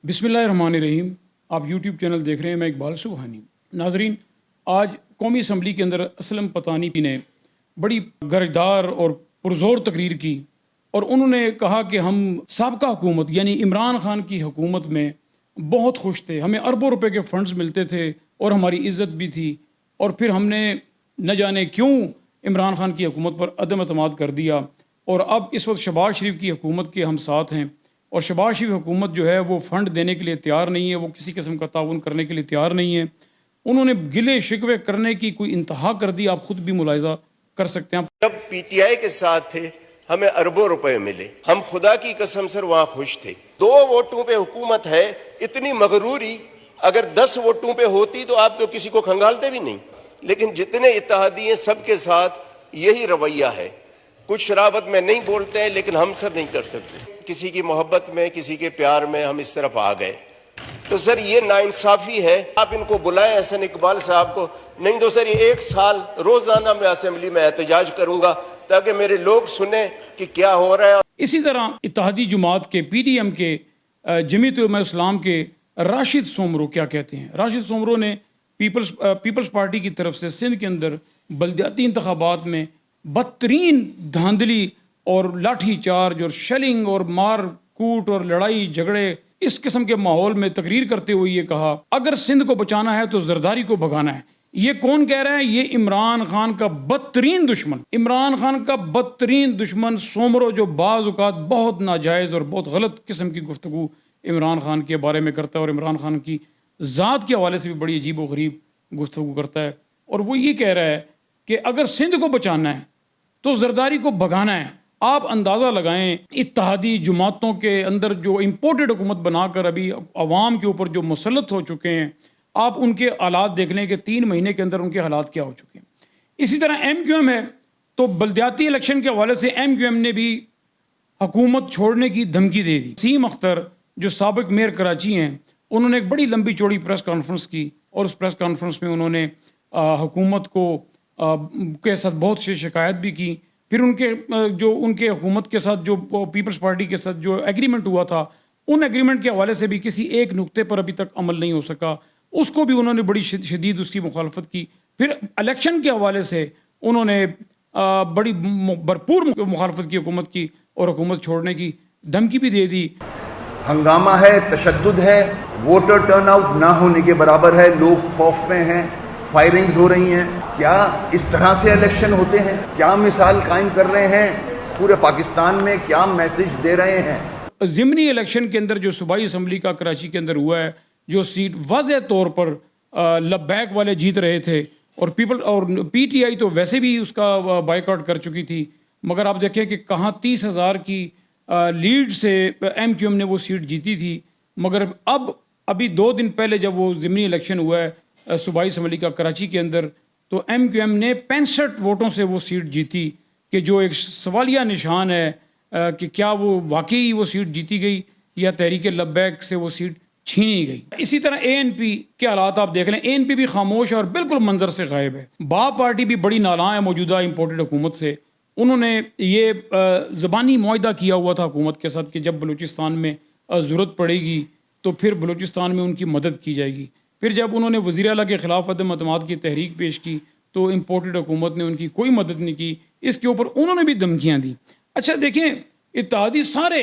بسم اللہ الرحمن الرحیم. آپ یوٹیوب چینل دیکھ رہے ہیں. میں اقبال سبحانی. ناظرین، آج قومی اسمبلی کے اندر اسلم پتانی نے بڑی گرجدار اور پرزور تقریر کی اور انہوں نے کہا کہ ہم سابقہ حکومت یعنی عمران خان کی حکومت میں بہت خوش تھے، ہمیں اربوں روپے کے فنڈز ملتے تھے اور ہماری عزت بھی تھی، اور پھر ہم نے نہ جانے کیوں عمران خان کی حکومت پر عدم اعتماد کر دیا، اور اب اس وقت شہباز شریف کی حکومت کے ہم ساتھ ہیں، اور شہباز شریف حکومت جو ہے وہ فنڈ دینے کے لیے تیار نہیں ہے، وہ کسی قسم کا تعاون کرنے کے لیے تیار نہیں ہے. انہوں نے گلے شکوے کرنے کی کوئی انتہا کر دی. آپ خود بھی ملاحظہ کر سکتے ہیں. جب پی ٹی آئی کے ساتھ تھے ہمیں اربوں روپے ملے، ہم خدا کی قسم سر وہاں خوش تھے. 2 ووٹوں پہ حکومت ہے، اتنی مغروری. اگر 10 ووٹوں پہ ہوتی تو آپ تو کسی کو کھنگالتے بھی نہیں. لیکن جتنے اتحادی ہیں سب کے ساتھ یہی رویہ ہے. کچھ شرابت میں نہیں بولتے ہیں لیکن ہم سر نہیں کر سکتے. کسی کی محبت میں، کسی کے پیار میں ہم اس طرف آ گئے. تو سر یہ ناانصافی ہے. آپ ان کو بلائیں احسن اقبال صاحب کو، نہیں تو سر یہ 1 سال روزانہ میں اسمبلی میں احتجاج کروں گا تاکہ میرے لوگ سنیں کہ کیا ہو رہا ہے. اسی طرح اتحادی جماعت کے پی ڈی ایم کے جمیعت علماء اسلام کے راشد سومرو کیا کہتے ہیں. راشد سومرو نے پیپلز پارٹی کی طرف سے سندھ کے اندر بلدیاتی انتخابات میں بدترین دھاندلی اور لاٹھی چارج اور شیلنگ اور مار کوٹ اور لڑائی جھگڑے اس قسم کے ماحول میں تقریر کرتے ہوئے یہ کہا، اگر سندھ کو بچانا ہے تو زرداری کو بھگانا ہے. یہ کون کہہ رہا ہے؟ یہ عمران خان کا بدترین دشمن، عمران خان کا بدترین دشمن سومرو، جو بعض اوقات بہت ناجائز اور بہت غلط قسم کی گفتگو عمران خان کے بارے میں کرتا ہے، اور عمران خان کی ذات کے حوالے سے بھی بڑی عجیب و غریب گفتگو کرتا ہے. اور وہ یہ کہہ رہا ہے کہ اگر سندھ کو بچانا ہے تو زرداری کو بھگانا ہے. آپ اندازہ لگائیں اتحادی جماعتوں کے اندر جو امپورٹڈ حکومت بنا کر ابھی عوام کے اوپر جو مسلط ہو چکے ہیں، آپ ان کے حالات دیکھ لیں کہ 3 مہینے کے اندر ان کے حالات کیا ہو چکے ہیں. اسی طرح ایم کیو ایم ہے تو بلدیاتی الیکشن کے حوالے سے ایم کیو ایم نے بھی حکومت چھوڑنے کی دھمکی دے دی. سیم اختر جو سابق میئر کراچی ہیں، انہوں نے ایک بڑی لمبی چوڑی پریس کانفرنس کی، اور اس پریس کانفرنس میں انہوں نے حکومت کو کے ساتھ بہت سی شکایت بھی کی. پھر ان کے حکومت کے ساتھ جو پیپلز پارٹی کے ساتھ جو ایگریمنٹ ہوا تھا، ان ایگریمنٹ کے حوالے سے بھی کسی ایک نقطے پر ابھی تک عمل نہیں ہو سکا. اس کو بھی انہوں نے بڑی شدید اس کی مخالفت کی. پھر الیکشن کے حوالے سے انہوں نے بڑی بھرپور مخالفت کی حکومت کی، اور حکومت چھوڑنے کی دھمکی بھی دے دی. ہنگامہ ہے، تشدد ہے، ووٹر ٹرن آؤٹ نہ ہونے کے برابر ہے، لوگ خوف میں ہیں، فائرنگز ہو رہی ہیں. کیا اس طرح سے الیکشن ہوتے ہیں؟ کیا مثال قائم کر رہے ہیں پورے پاکستان میں؟ کیا میسج دے رہے ہیں؟ ضمنی الیکشن کے اندر جو صوبائی اسمبلی کا کراچی کے اندر ہوا ہے، جو سیٹ واضح طور پر لبیک والے جیت رہے تھے، اور پی ٹی آئی تو ویسے بھی اس کا بائیکاٹ کر چکی تھی، مگر آپ دیکھیں کہ کہاں 30,000 کی لیڈ سے ایم کیو ایم نے وہ سیٹ جیتی تھی. مگر ابھی 2 دن پہلے جب وہ ضمنی الیکشن ہوا ہے صوبائی اسمبلی کا کراچی کے اندر، تو ایم کیو ایم نے 65 ووٹوں سے وہ سیٹ جیتی، کہ جو ایک سوالیہ نشان ہے کہ کیا وہ واقعی وہ سیٹ جیتی گئی یا تحریک لبیک سے وہ سیٹ چھینی گئی. اسی طرح اے این پی کے حالات آپ دیکھ لیں. اے این پی بھی خاموش ہے اور بالکل منظر سے غائب ہے. باب پارٹی بھی بڑی نالاں ہے موجودہ امپورٹڈ حکومت سے. انہوں نے یہ زبانی معاہدہ کیا ہوا تھا حکومت کے ساتھ کہ جب بلوچستان میں ضرورت پڑے گی تو پھر بلوچستان میں ان کی مدد کی جائے گی. پھر جب انہوں نے وزیر اعلیٰ کے خلاف عدم اعتماد کی تحریک پیش کی تو امپورٹڈ حکومت نے ان کی کوئی مدد نہیں کی. اس کے اوپر انہوں نے بھی دھمکیاں دی. اچھا دیکھیں، اتحادی سارے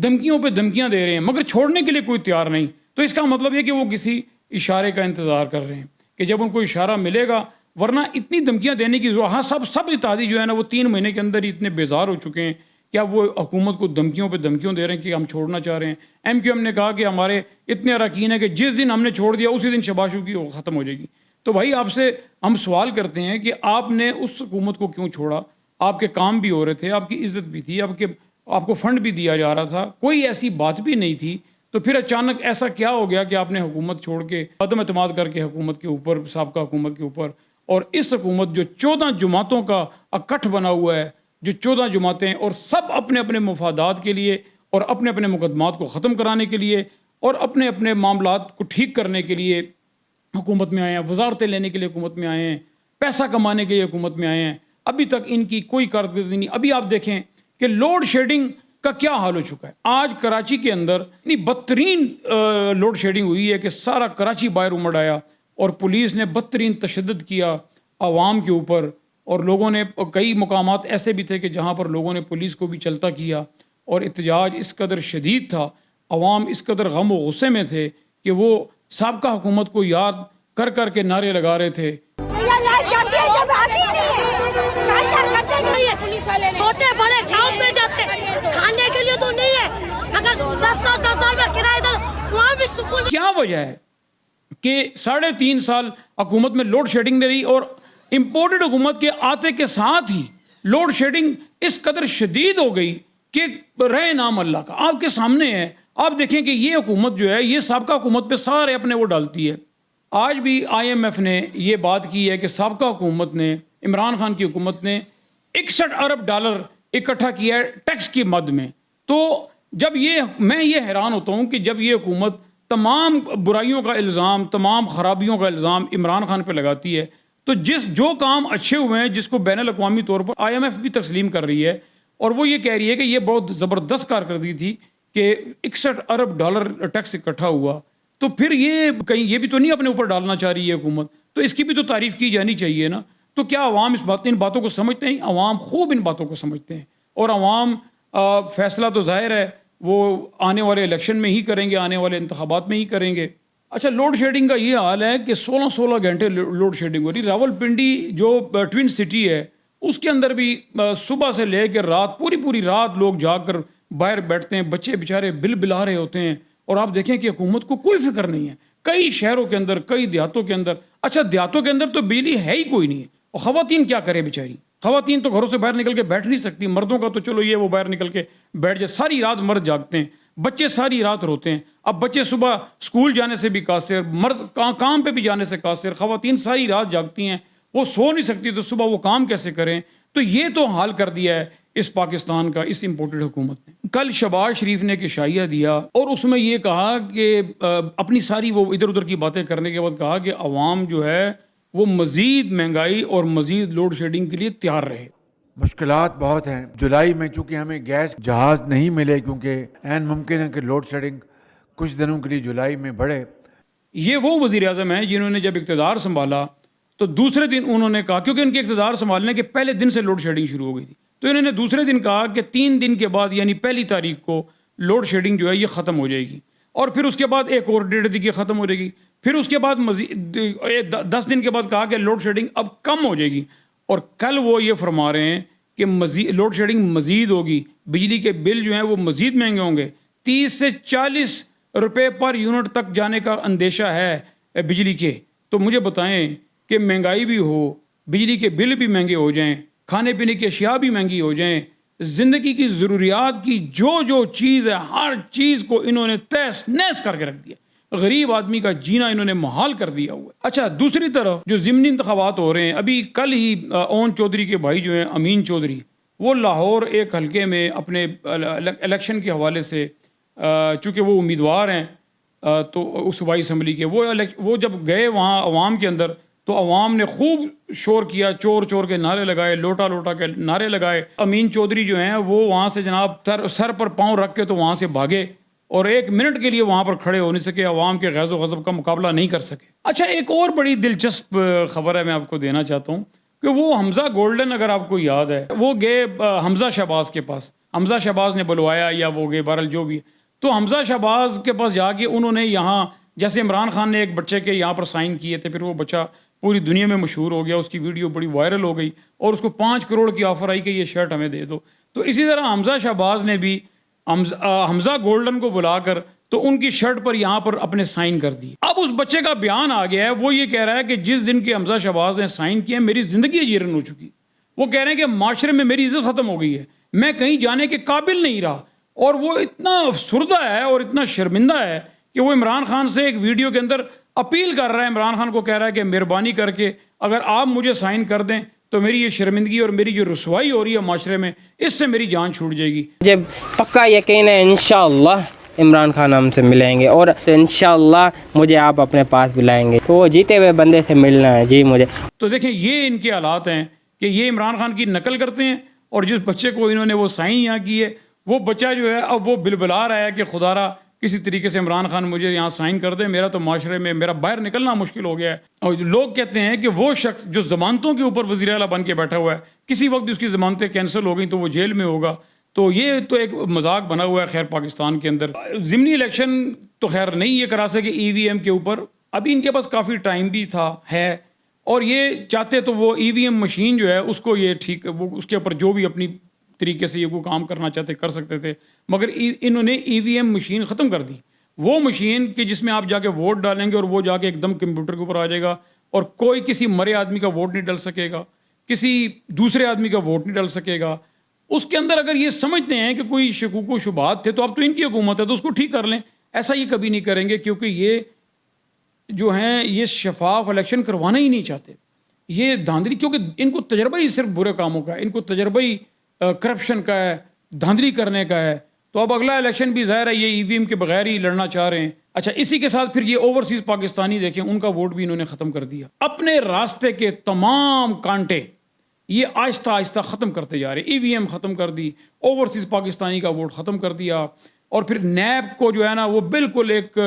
دھمکیوں پہ دھمکیاں دے رہے ہیں مگر چھوڑنے کے لیے کوئی تیار نہیں. تو اس کا مطلب یہ کہ وہ کسی اشارے کا انتظار کر رہے ہیں کہ جب ان کو اشارہ ملے گا، ورنہ اتنی دھمکیاں دینے کی ضرورت. ہاں سب اتحادی جو ہے نا وہ 3 مہینے کے اندر ہی اتنے بیزار ہو چکے ہیں. کیا وہ حکومت کو دھمکیوں پہ دھمکیوں دے رہے ہیں کہ ہم چھوڑنا چاہ رہے ہیں؟ ایم کیو ایم نے کہا کہ ہمارے اتنے اراکین ہیں کہ جس دن ہم نے چھوڑ دیا اسی دن شہباز شریف کی ختم ہو جائے گی. تو بھائی آپ سے ہم سوال کرتے ہیں کہ آپ نے اس حکومت کو کیوں چھوڑا؟ آپ کے کام بھی ہو رہے تھے، آپ کی عزت بھی تھی، آپ کو فنڈ بھی دیا جا رہا تھا، کوئی ایسی بات بھی نہیں تھی. تو پھر اچانک ایسا کیا ہو گیا کہ آپ نے حکومت چھوڑ کے عدم اعتماد کر کے حکومت کے اوپر، سابقہ حکومت کے اوپر، اور اس حکومت جو 14 جماعتوں کا اکٹھ بنا ہوا ہے، جو 14 جماعتیں اور سب اپنے اپنے مفادات کے لیے اور اپنے اپنے مقدمات کو ختم کرانے کے لیے اور اپنے اپنے معاملات کو ٹھیک کرنے کے لیے حکومت میں آئے ہیں، وزارتیں لینے کے لیے حکومت میں آئے ہیں، پیسہ کمانے کے لیے حکومت میں آئے ہیں، ابھی تک ان کی کوئی کارکردگی نہیں. ابھی آپ دیکھیں کہ لوڈ شیڈنگ کا کیا حال ہو چکا ہے. آج کراچی کے اندر اتنی بدترین لوڈ شیڈنگ ہوئی ہے کہ سارا کراچی باہر امڑ آیا اور پولیس نے بدترین تشدد کیا عوام کے اوپر, اور لوگوں نے کئی مقامات ایسے بھی تھے کہ جہاں پر لوگوں نے پولیس کو بھی چلتا کیا, اور احتجاج اس قدر شدید تھا, عوام اس قدر غم و غصے میں تھے کہ وہ سابقہ حکومت کو یاد کر کر کے نعرے لگا رہے تھے. چھوٹے بڑے گاؤں میں جاتے کھانے کے لیے تو نہیں ہے, اگر 10 سال میں کرایہ دو وہاں بھی سکون. کیا وجہ ہے کہ 3.5 سال حکومت میں لوڈ شیڈنگ نہیں رہی, اور امپورٹڈ حکومت کے آتے کے ساتھ ہی لوڈ شیڈنگ اس قدر شدید ہو گئی کہ رہے نام اللہ کا. آپ کے سامنے ہے, آپ دیکھیں کہ یہ حکومت جو ہے یہ سابقہ حکومت پہ سارے اپنے وہ ڈالتی ہے. آج بھی IMF نے یہ بات کی ہے کہ سابقہ حکومت نے, عمران خان کی حکومت نے 61 ارب ڈالر اکٹھا کیا ہے ٹیکس کی مد میں. تو جب میں یہ حیران ہوتا ہوں کہ جب یہ حکومت تمام برائیوں کا الزام, تمام خرابیوں کا الزام عمران خان پہ لگاتی ہے, تو جو کام اچھے ہوئے ہیں جس کو بین الاقوامی طور پر IMF بھی تسلیم کر رہی ہے, اور وہ یہ کہہ رہی ہے کہ یہ بہت زبردست کارکردگی تھی کہ 61 ارب ڈالر ٹیکس اکٹھا ہوا, تو پھر یہ کہیں یہ بھی تو نہیں اپنے اوپر ڈالنا چاہ رہی ہے حکومت, تو اس کی بھی تو تعریف کی جانی چاہیے نا. تو کیا عوام ان باتوں کو سمجھتے ہیں؟ عوام خوب ان باتوں کو سمجھتے ہیں, اور عوام فیصلہ تو ظاہر ہے وہ آنے والے الیکشن میں ہی کریں گے, آنے والے انتخابات میں ہی کریں گے. اچھا, لوڈ شیڈنگ کا یہ حال ہے کہ 16 گھنٹے لوڈ شیڈنگ ہو رہی. راولپنڈی جو ٹوین سٹی ہے اس کے اندر بھی صبح سے لے کے رات پوری رات لوگ جا کر باہر بیٹھتے ہیں, بچے بیچارے بل بلا رہے ہوتے ہیں, اور آپ دیکھیں کہ حکومت کو کوئی فکر نہیں ہے. کئی شہروں کے اندر, کئی دیہاتوں کے اندر, اچھا دیہاتوں کے اندر تو بجلی ہے ہی کوئی نہیں ہے, اور خواتین کیا کرے بیچاری, خواتین تو گھروں سے باہر نکل کے بیٹھ نہیں سکتی. مردوں کا تو چلو یہ وہ باہر نکل کے بیٹھ جائے, ساری رات مرد جاگتے ہیں, بچے ساری رات روتے ہیں. اب بچے صبح اسکول جانے سے بھی قاصر, مرد کام پہ بھی جانے سے قاصر, خواتین ساری رات جاگتی ہیں, وہ سو نہیں سکتی, تو صبح وہ کام کیسے کریں؟ تو یہ تو حال کر دیا ہے اس پاکستان کا اس امپورٹڈ حکومت نے. کل شہباز شریف نے ایک عشائیہ دیا, اور اس میں یہ کہا کہ اپنی ساری وہ ادھر ادھر کی باتیں کرنے کے بعد کہا کہ عوام جو ہے وہ مزید مہنگائی اور مزید لوڈ شیڈنگ کے لیے تیار رہے. مشکلات بہت ہیں. جولائی میں چونکہ ہمیں گیس جہاز نہیں ملے, کیونکہ عین ممکن ہے کہ لوڈ شیڈنگ کچھ دنوں کے لیے جولائی میں بڑھے. یہ وہ وزیر اعظم ہیں جنہوں نے جب اقتدار سنبھالا تو دوسرے دن انہوں نے کہا, کیونکہ ان کے اقتدار سنبھالنے کے پہلے دن سے لوڈ شیڈنگ شروع ہو گئی تھی, تو انہوں نے دوسرے دن کہا کہ 3 دن کے بعد یعنی 1 تاریخ کو لوڈ شیڈنگ جو ہے یہ ختم ہو جائے گی, اور پھر اس کے بعد ایک اور 1.5 دن کی ختم ہو جائے گی. پھر اس کے بعد مزید 10 دن کے بعد کہا کہ لوڈ شیڈنگ اب کم ہو جائے گی, اور کل وہ یہ فرما رہے ہیں کہ لوڈ شیڈنگ مزید ہوگی, بجلی کے بل جو ہیں وہ مزید مہنگے ہوں گے, 30 سے 40 روپے پر یونٹ تک جانے کا اندیشہ ہے بجلی کے. تو مجھے بتائیں کہ مہنگائی بھی ہو, بجلی کے بل بھی مہنگے ہو جائیں, کھانے پینے کی اشیاء بھی مہنگی ہو جائیں, زندگی کی ضروریات کی جو چیز ہے ہر چیز کو انہوں نے تہس نہس کر کے رکھ دیا. غریب آدمی کا جینا انہوں نے محال کر دیا ہوا ہے. اچھا, دوسری طرف جو ضمنی انتخابات ہو رہے ہیں, ابھی کل ہی اون چودھری کے بھائی جو ہیں امین چودھری, وہ لاہور ایک حلقے میں اپنے الیکشن کے حوالے سے, چونکہ وہ امیدوار ہیں تو اس صوبائی اسمبلی کے, وہ جب گئے وہاں عوام کے اندر, تو عوام نے خوب شور کیا, چور کے نعرے لگائے, لوٹا کے نعرے لگائے. امین چودھری جو ہیں وہ وہاں سے جناب سر پر پاؤں رکھ کے تو وہاں سے بھاگے, اور 1 منٹ کے لیے وہاں پر کھڑے ہو نہیں سکے, عوام کے غیظ و غضب کا مقابلہ نہیں کر سکے. اچھا, ایک اور بڑی دلچسپ خبر ہے, میں آپ کو دینا چاہتا ہوں کہ وہ حمزہ گولڈن, اگر آپ کو یاد ہے, وہ گئے حمزہ شہباز کے پاس, حمزہ شہباز نے بلوایا یا وہ گئے, بہرحال جو بھی, تو حمزہ شہباز کے پاس جا کے انہوں نے یہاں, جیسے عمران خان نے ایک بچے کے یہاں پر سائن کیے تھے, پھر وہ بچہ پوری دنیا میں مشہور ہو گیا, اس کی ویڈیو بڑی وائرل ہو گئی, اور اس کو 5 کروڑ کی آفر آئی کہ یہ شرٹ ہمیں دے دو. تو اسی طرح حمزہ شہباز نے بھی حمزہ گولڈن کو بلا کر تو ان کی شرٹ پر یہاں پر اپنے سائن کر دی. اب اس بچے کا بیان آ گیا ہے, وہ یہ کہہ رہا ہے کہ جس دن کے حمزہ شہباز نے سائن کیے میری زندگی اجیرن ہو چکی. وہ کہہ رہے ہیں کہ معاشرے میں میری عزت ختم ہو گئی ہے, میں کہیں جانے کے قابل نہیں رہا. اور وہ اتنا افسردہ ہے اور اتنا شرمندہ ہے کہ وہ عمران خان سے ایک ویڈیو کے اندر اپیل کر رہا ہے, عمران خان کو کہہ رہا ہے کہ مہربانی کر کے اگر آپ مجھے سائن کر دیں تو میری یہ شرمندگی اور میری جو رسوائی ہو رہی ہے معاشرے میں, اس سے میری جان چھوٹ جائے گی. مجھے پکا یقین ہے انشاءاللہ عمران خان ہم سے ملیں گے, اور تو انشاءاللہ مجھے آپ اپنے پاس بلائیں گے, تو وہ جیتے ہوئے بندے سے ملنا ہے جی مجھے. تو دیکھیں یہ ان کے حالات ہیں کہ یہ عمران خان کی نقل کرتے ہیں, اور جس بچے کو انہوں نے وہ سائن یہاں کی ہے وہ بچہ جو ہے اب وہ بلبلا رہا ہے کہ خدا را کسی طریقے سے عمران خان مجھے یہاں سائن کر دے، میرا تو معاشرے میں میرا باہر نکلنا مشکل ہو گیا ہے. اور لوگ کہتے ہیں کہ وہ شخص جو ضمانتوں کے اوپر وزیر اعلیٰ بن کے بیٹھا ہوا ہے، کسی وقت بھی اس کی ضمانتیں کینسل ہو گئیں تو وہ جیل میں ہوگا. تو یہ تو ایک مذاق بنا ہوا ہے خیر پاکستان کے اندر. ضمنی الیکشن تو خیر نہیں یہ کرا سکے ای وی ایم کے اوپر، ابھی ان کے پاس کافی ٹائم بھی تھا ہے، اور یہ چاہتے تو وہ ای وی ایم مشین جو ہے اس کو یہ ٹھیک وہ اس کے اوپر جو بھی اپنی طریقے سے یہ وہ کام کرنا چاہتے کر سکتے تھے، مگر انہوں نے ای وی ایم مشین ختم کر دی. وہ مشین کہ جس میں آپ جا کے ووٹ ڈالیں گے اور وہ جا کے ایک دم کمپیوٹر کے اوپر آ جائے گا، اور کوئی کسی مرے آدمی کا ووٹ نہیں ڈال سکے گا، کسی دوسرے آدمی کا ووٹ نہیں ڈال سکے گا. اس کے اندر اگر یہ سمجھتے ہیں کہ کوئی شکوک و شبہات تھے تو اب تو ان کی حکومت ہے تو اس کو ٹھیک کر لیں. ایسا یہ کبھی نہیں کریں گے، کیونکہ یہ جو ہیں یہ شفاف الیکشن کروانا ہی نہیں چاہتے. یہ دھاندلی، کیونکہ ان کو تجربہ ہی صرف برے کاموں کا ہے، ان کو تجربہ ہی کرپشن کا ہے، دھاندلی کرنے کا ہے. تو اب اگلا الیکشن بھی ظاہر ہے یہ ای وی ایم کے بغیر ہی لڑنا چاہ رہے ہیں. اچھا، اسی کے ساتھ پھر یہ اوورسیز پاکستانی دیکھیں، ان کا ووٹ بھی انہوں نے ختم کر دیا. اپنے راستے کے تمام کانٹے یہ آہستہ آہستہ ختم کرتے جا رہے. ای وی ایم ختم کر دی، اوورسیز پاکستانی کا ووٹ ختم کر دیا، اور پھر نیب کو جو ہے نا وہ بالکل ایک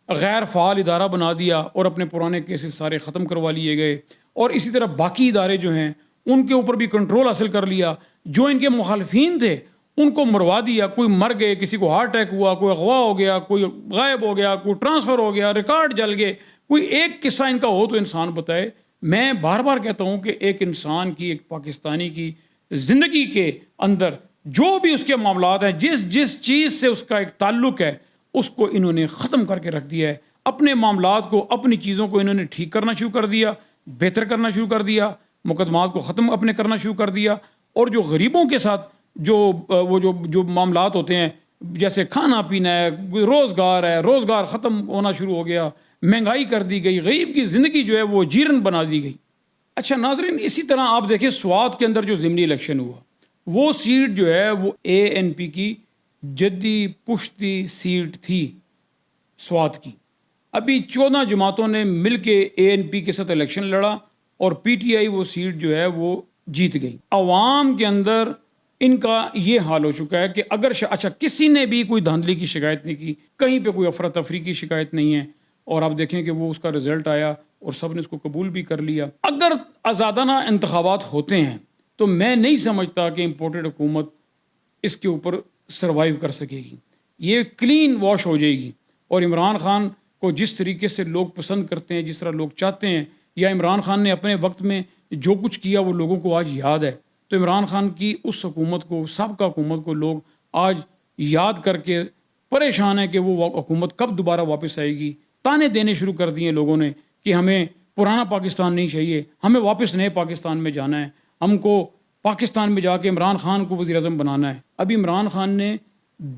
غیر فعال ادارہ بنا دیا اور اپنے پرانے کیسز سارے ختم کروا لیے گئے. اور اسی طرح باقی ادارے جو ہیں ان کے اوپر بھی کنٹرول حاصل کر لیا. جو ان کے مخالفین تھے ان کو مروا دیا، کوئی مر گئے، کسی کو ہارٹ اٹیک ہوا، کوئی اغوا ہو گیا، کوئی غائب ہو گیا، کوئی ٹرانسفر ہو گیا، ریکارڈ جل گئے. کوئی ایک قصہ ان کا ہو تو انسان بتائے. میں بار بار کہتا ہوں کہ ایک انسان کی، ایک پاکستانی کی زندگی کے اندر جو بھی اس کے معاملات ہیں، جس چیز سے اس کا ایک تعلق ہے، اس کو انہوں نے ختم کر کے رکھ دیا ہے. اپنے معاملات کو، اپنی چیزوں کو انہوں نے ٹھیک کرنا شروع کر دیا، بہتر کرنا شروع کر دیا، مقدمات کو ختم اپنے کرنا شروع کر دیا. اور جو غریبوں کے ساتھ جو معاملات ہوتے ہیں، جیسے کھانا پینا ہے، روزگار ہے، روزگار ختم ہونا شروع ہو گیا، مہنگائی کر دی گئی، غریب کی زندگی جو ہے وہ جیرن بنا دی گئی. اچھا ناظرین، اسی طرح آپ دیکھیں سوات کے اندر جو ضمنی الیکشن ہوا، وہ سیٹ جو ہے وہ اے این پی کی جدی پشتی سیٹ تھی سوات کی. ابھی 14 جماعتوں نے مل کے اے این پی کے ساتھ الیکشن لڑا اور پی ٹی آئی وہ سیٹ جو ہے وہ جیت گئی. عوام کے اندر ان کا یہ حال ہو چکا ہے کہ اگر اچھا کسی نے بھی کوئی دھاندلی کی شکایت نہیں کی، کہیں پہ کوئی افراتفری کی شکایت نہیں ہے، اور آپ دیکھیں کہ وہ اس کا رزلٹ آیا اور سب نے اس کو قبول بھی کر لیا. اگر آزادانہ انتخابات ہوتے ہیں تو میں نہیں سمجھتا کہ امپورٹڈ حکومت اس کے اوپر سروائیو کر سکے گی. یہ کلین واش ہو جائے گی. اور عمران خان کو جس طریقے سے لوگ پسند کرتے ہیں، جس طرح لوگ چاہتے ہیں، یا عمران خان نے اپنے وقت میں جو کچھ کیا وہ لوگوں کو آج یاد ہے، تو عمران خان کی اس حکومت کو، سابقہ حکومت کو لوگ آج یاد کر کے پریشان ہیں کہ وہ حکومت کب دوبارہ واپس آئے گی. تانے دینے شروع کر دیے لوگوں نے کہ ہمیں پرانا پاکستان نہیں چاہیے، ہمیں واپس نئے پاکستان میں جانا ہے، ہم کو پاکستان میں جا کے عمران خان کو وزیر اعظم بنانا ہے. ابھی عمران خان نے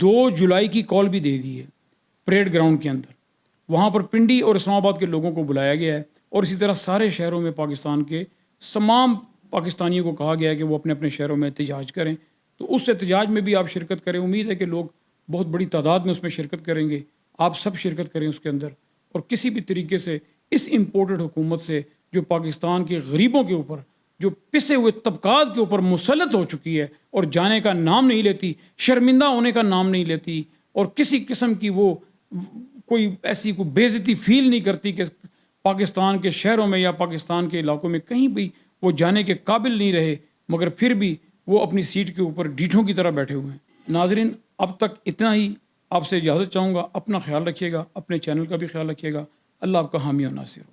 2 جولائی کی کال بھی دے دی ہے پریڈ گراؤنڈ کے اندر. وہاں پر پنڈی اور اسلام آباد کے لوگوں کو بلایا گیا ہے، اور اسی طرح سارے شہروں میں پاکستان کے تمام پاکستانیوں کو کہا گیا ہے کہ وہ اپنے اپنے شہروں میں احتجاج کریں. تو اس احتجاج میں بھی آپ شرکت کریں. امید ہے کہ لوگ بہت بڑی تعداد میں اس میں شرکت کریں گے. آپ سب شرکت کریں اس کے اندر، اور کسی بھی طریقے سے اس امپورٹڈ حکومت سے جو پاکستان کے غریبوں کے اوپر، جو پسے ہوئے طبقات کے اوپر مسلط ہو چکی ہے اور جانے کا نام نہیں لیتی، شرمندہ ہونے کا نام نہیں لیتی، اور کسی قسم کی وہ کوئی ایسی کوئی بے عزتی فیل نہیں کرتی کہ پاکستان کے شہروں میں یا پاکستان کے علاقوں میں کہیں بھی وہ جانے کے قابل نہیں رہے، مگر پھر بھی وہ اپنی سیٹ کے اوپر ڈیٹھوں کی طرح بیٹھے ہوئے ہیں. ناظرین، اب تک اتنا ہی. آپ سے اجازت چاہوں گا. اپنا خیال رکھیے گا، اپنے چینل کا بھی خیال رکھیے گا. اللہ آپ کا حامی و ناصر ہو.